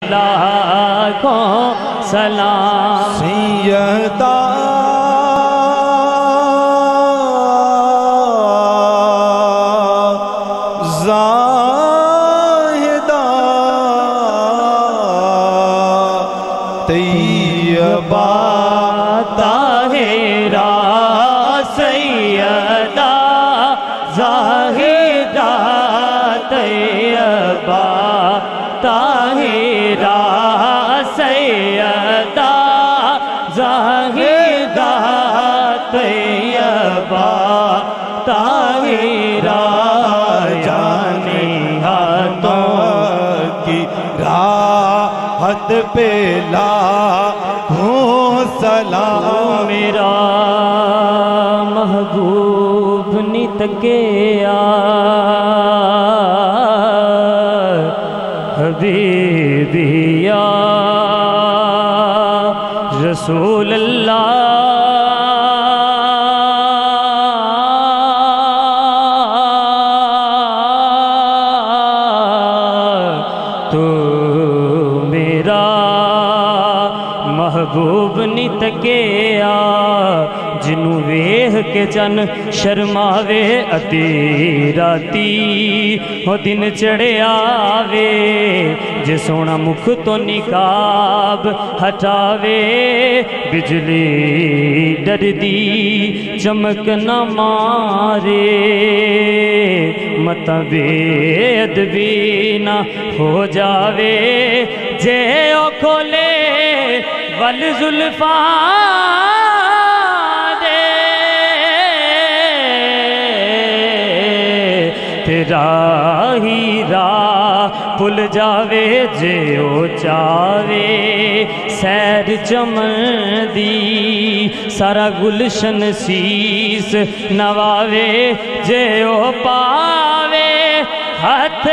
لاکھوں سلام سیدہ زاہدہ طیبہ طاہرہ سیدہ زاہدہ طیبہ طاہرہ سیدہ زاہدہ طیبہ طاہرہ جانے ہاتھوں کی راحت پہ لاکھوں سلام میرا محبوب نت کے حبیبی یا رسول اللہ تو میرا محبوب نت کے جنوں ویہ کے چن شرماوے ادھی راتی ہو دن چڑھے آوے جے سونا مکھ تو نقاب ہٹاوے بجلی ڈر دی چمک نہ مارے متا بے ادبی نہ ہو جاوے جے او کھولے ول زلفاں تیرا ہی راہ پھل جاوے جے او چاوے سیر چمن دی سارا گلشن سیس نواوے جے او پاوے ہاتھ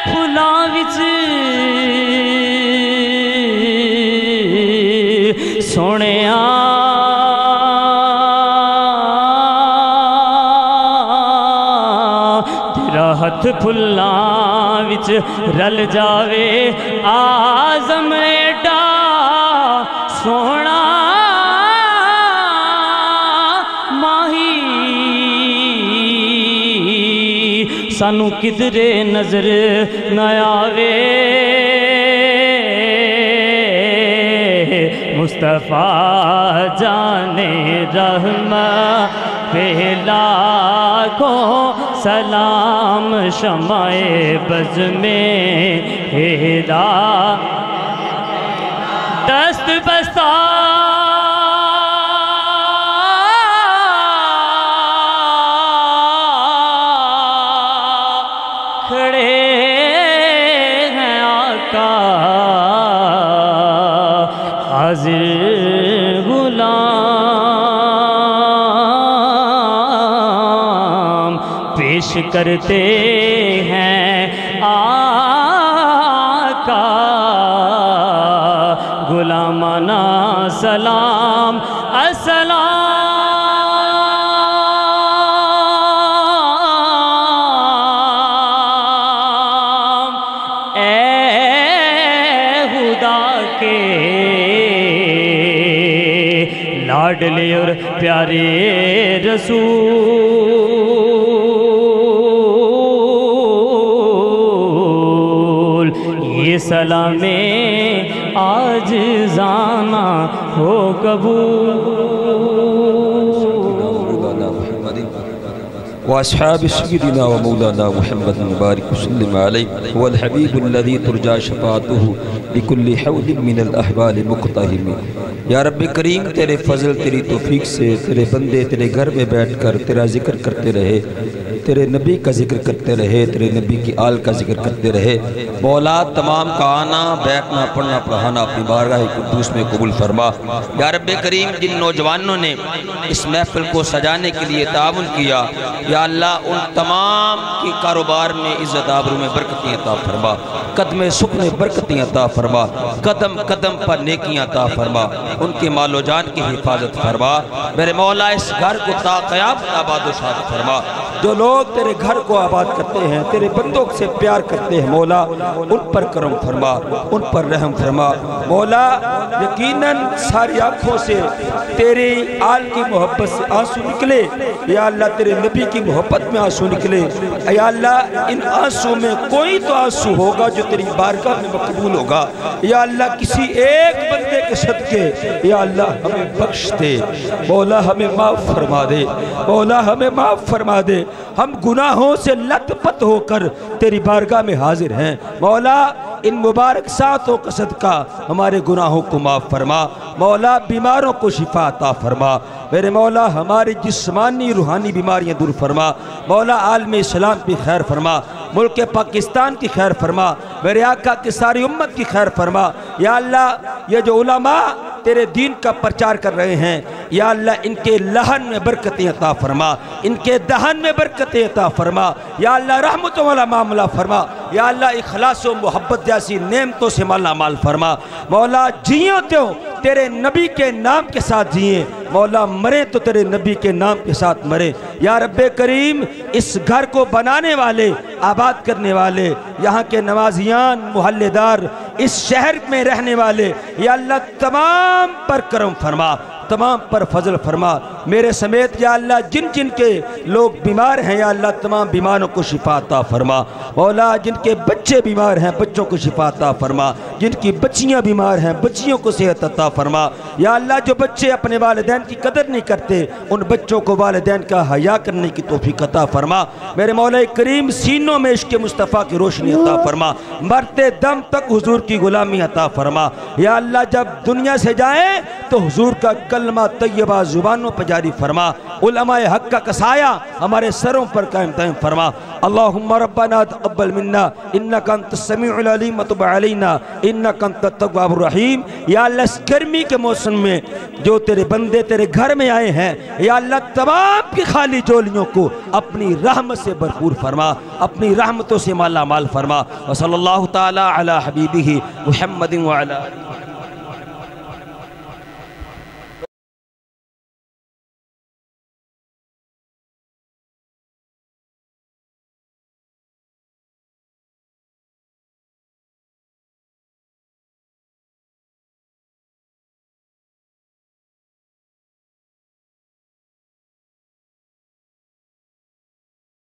پھلاں وچ سونیاں ہتھ پھلاں وچ رل جاوے آزم ایڈا سونا ماہی سانو کدرے نظر نہ آوے مصطفیٰ جانے رحمہ پہ لاکھوں سلام شمع بز میں ہیرا دست بستہ کھڑے ہیں آقا حاضر غلام پیش کرتے ہیں آقا غلامانہ سلام السلام اے خدا کے لاڈلے اور پیارے رسول یہ سلام آج زانا ہو قبول واصحاب سیدنا ومولانا محمد مبارک وسلم علیہ هو الحبیب الذی ترجا شفاعته بكل حول من الاحوال مقتحم یا رب کریم تیرے فضل تیری توفیق سے تیرے بندے تیرے گھر میں بیٹھ کر تیرا ذکر کرتے رہے، تیرے نبی کا ذکر کرتے رہے، تیرے نبی کی آل کا ذکر کرتے رہے۔ مولا تمام کا آنا بیٹھنا پڑھنا پڑھانا اپنی بارگاہ قدوس میں قبول فرما۔ یا رب کریم جن نوجوانوں نے اس محفل کو سجانے کے لیے تعاون کیا، یا اللہ ان تمام کی کاروبار میں عزت آبرو میں برکتیں عطا فرما، قدم سکھ میں برکتیں عطا فرما، قدم قدم پر نیکیاں عطا فرما، ان کے مال و جان کی حفاظت فرما۔ میرے مولا اس گھر کو تا قیامت آباد و شاد فرما۔ جو لوگ تیرے گھر کو آباد کرتے ہیں، تیرے بندوں سے پیار کرتے ہیں مولا، ان پر کرم فرما، ان پر رحم فرما مولا۔ یقیناً ساری آنکھوں سے تیری آل کی محبت سے آنسو نکلے یا اللہ، تیرے نبی کی محبت میں آنسو نکلے یا اللہ، ان آنسو میں کوئی تو آنسو ہوگا جو تیری بارگاہ میں مقبول ہوگا یا اللہ، کسی ایک بندے کے صدقے یا اللہ ہمیں بخش دے مولا، ہمیں معاف فرما دے مولا، ہمیں معاف فرما دے۔ ہم گناہوں سے لت پت ہو کر تیری بارگاہ میں حاضر ہیں مولا، ان مبارک ساتوں کا صدقہ ہمارے گناہوں کو معاف فرما مولا، بیماروں کو شفا عطا فرما میرے مولا، ہماری جسمانی روحانی بیماریاں دور فرما مولا، عالم اسلام کی خیر فرما، ملک پاکستان کی خیر فرما، میرے آقا کی ساری امت کی خیر فرما یا اللہ۔ یہ جو علماء تیرے دین کا پرچار کر رہے ہیں یا اللہ، ان کے لہن میں برکتیں عطا فرما، ان کے دہن میں برکتیں عطا فرما یا اللہ، رحمتوں والا معاملہ فرما یا اللہ، اخلاص و محبت جیسی نعمتوں سے مالا مال فرما مولا۔ جیوں تو تیرے نبی کے نام کے ساتھ جئیں مولا، مرے تو تیرے نبی کے نام کے ساتھ مرے یا رب کریم۔ اس گھر کو بنانے والے، آباد کرنے والے، یہاں کے نمازیان، محلے دار، اس شہر میں رہنے والے یا اللہ، تمام پر کرم فرما، تمام پر فضل فرما میرے سمیت یا اللہ، جن جن کے لوگ بیمار ہیں یا اللہ، تمام بیماروں کو شفا عطا فرما مولا، جن کے بچے بیمار ہیں بچوں کو شفا عطا فرما، جن کی بچیاں بیمار ہیں بچیوں کو صحت عطا فرما یا اللہ، جو بچے اپنے والدین کی قدر نہیں کرتے ان بچوں کو والدین کا حیا کرنے کی توفیق عطا فرما میرے مولا کریم۔ سینوں میں عشق مصطفیٰ کی روشنی عطا فرما، مرتے دم تک حضور کی غلامی عطا فرما یا اللہ، جب دنیا سے جائیں تو حضور کا کلمہ طیبہ زبانوں پر جاری فرما، علماء حق کا سایہ ہمارے سروں پر قائم دائم فرما۔ اللہم ربنا تقبل منا انک انت السمیع العلیم وتب علینا انک انت التواب الرحیم یا اللہ، اس گرمی کے موسم میں جو تیرے بندے تیرے گھر میں آئے ہیں یا اللہ، تمام کی خالی جولیوں کو اپنی رحمت سے بھرپور فرما، اپنی رحمتوں سے مالا مال فرما۔ وصلی اللہ تعالی علی حبیبہ محمد وعلی